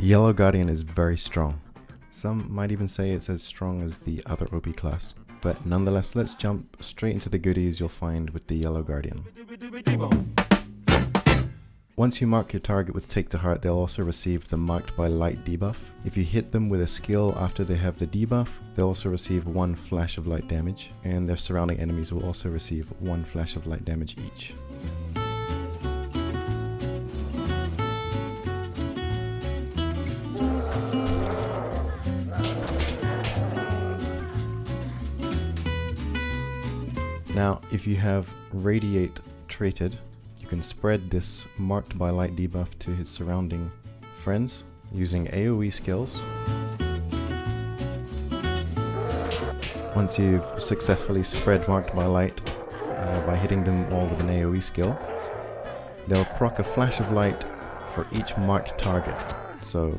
Yellow Guardian is very strong. Some might even say it's as strong as the other OP class. But nonetheless, let's jump straight into the goodies you'll find with the Yellow Guardian. Once you mark your target with Take to Heart, they'll also receive the Marked by Light debuff. If you hit them with a skill after they have the debuff, they'll also receive 1 flash of light damage, and their surrounding enemies will also receive 1 flash of light damage each. Now, if you have Radiate traded, you can spread this Marked by Light debuff to his surrounding friends using AoE skills. Once you've successfully spread Marked by Light by hitting them all with an AoE skill, they'll proc a flash of light for each marked target. So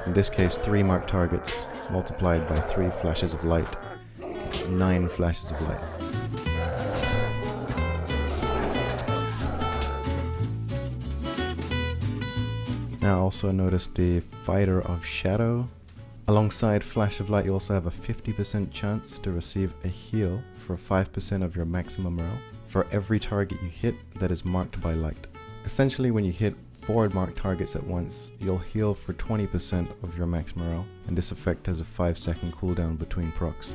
in this case, 3 marked targets multiplied by 3 flashes of light. It's 9 flashes of light. Now also notice the Fighter of Shadow. Alongside Flash of Light, you also have a 50% chance to receive a heal for 5% of your maximum morale for every target you hit that is marked by light. Essentially, when you hit 4 marked targets at once, you'll heal for 20% of your max morale, and this effect has a 5-second cooldown between procs.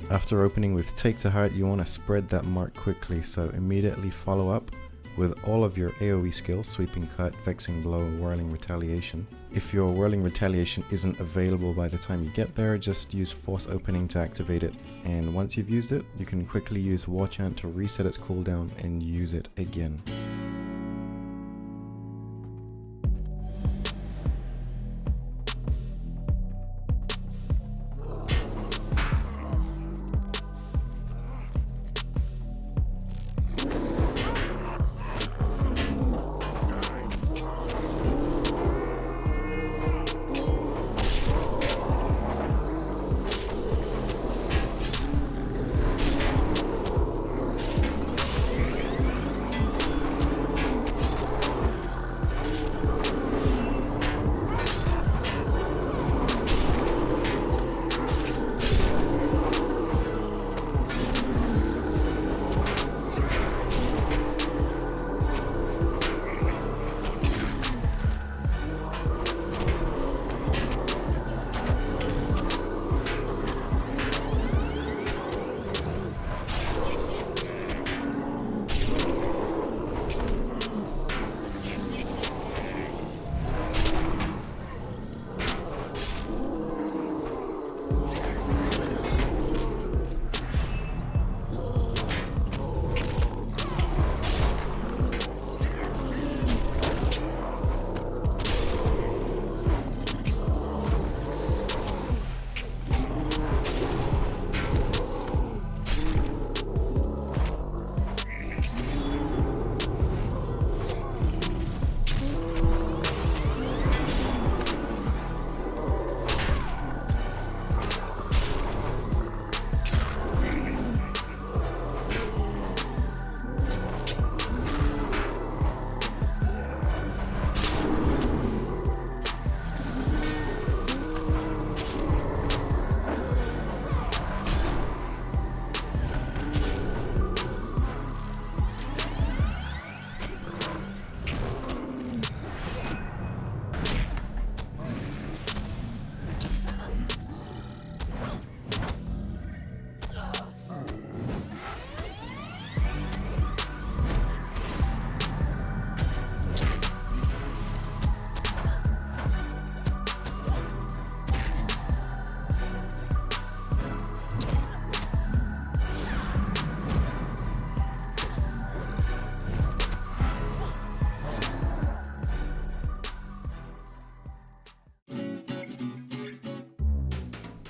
After opening with Take to Heart, you want to spread that mark quickly, so immediately follow up with all of your AoE skills: Sweeping Cut, Vexing Blow, Whirling Retaliation. If your Whirling Retaliation isn't available by the time you get there, just use Force Opening to activate it, and once you've used it, you can quickly use War Chant to reset its cooldown and use it again.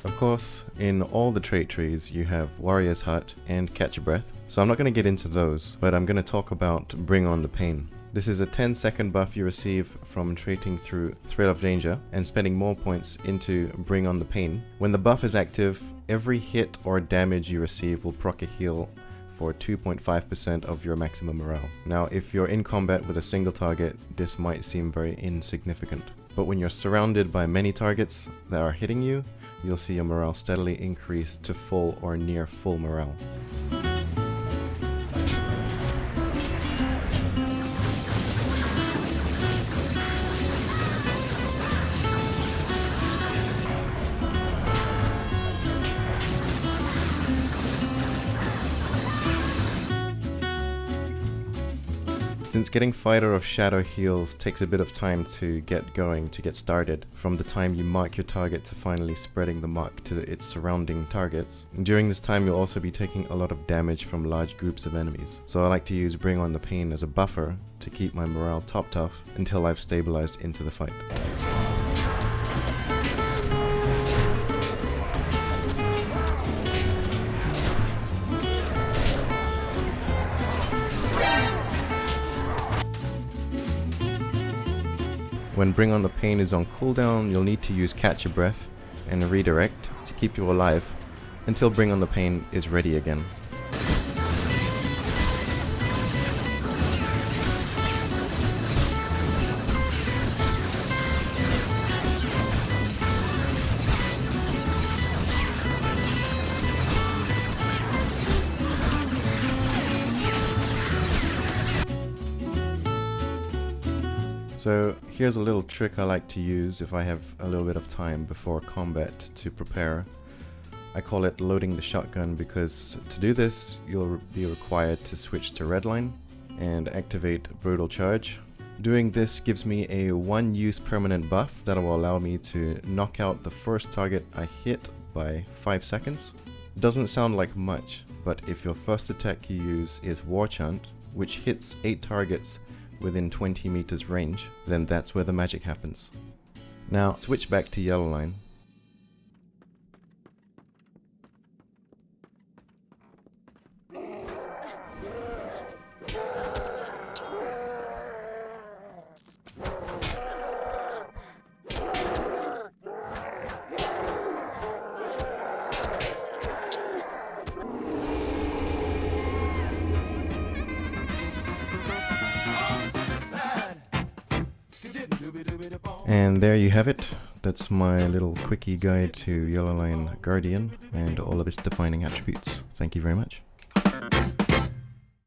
Of course, in all the trait trees you have Warrior's Hut and Catch a Breath, so I'm not going to get into those, but I'm going to talk about Bring on the Pain. This is a 10-second buff you receive from trading through Threat of Danger and spending more points into Bring on the Pain. When the buff is active, every hit or damage you receive will proc a heal for 2.5% of your maximum morale. Now, if you're in combat with a single target, this might seem very insignificant. But when you're surrounded by many targets that are hitting you, you'll see your morale steadily increase to full or near full morale. Since getting Fighter of Shadow heals takes a bit of time to get going, to get started, from the time you mark your target to finally spreading the mark to its surrounding targets, during this time you'll also be taking a lot of damage from large groups of enemies. So I like to use Bring on the Pain as a buffer to keep my morale topped off until I've stabilized into the fight. When Bring on the Pain is on cooldown, you'll need to use Catch Your Breath and Redirect to keep you alive until Bring on the Pain is ready again. So here's a little trick I like to use if I have a little bit of time before combat to prepare. I call it loading the shotgun, because to do this you'll be required to switch to Redline and activate Brutal Charge. Doing this gives me a one-use permanent buff that will allow me to knock out the first target I hit by 5 seconds. Doesn't sound like much, but if your first attack you use is War Chant, which hits 8 targets within 20 meters range, then that's where the magic happens. Now switch back to Yellow Line. And there you have it. That's my little quickie guide to Yellow Line Guardian and all of its defining attributes. Thank you very much.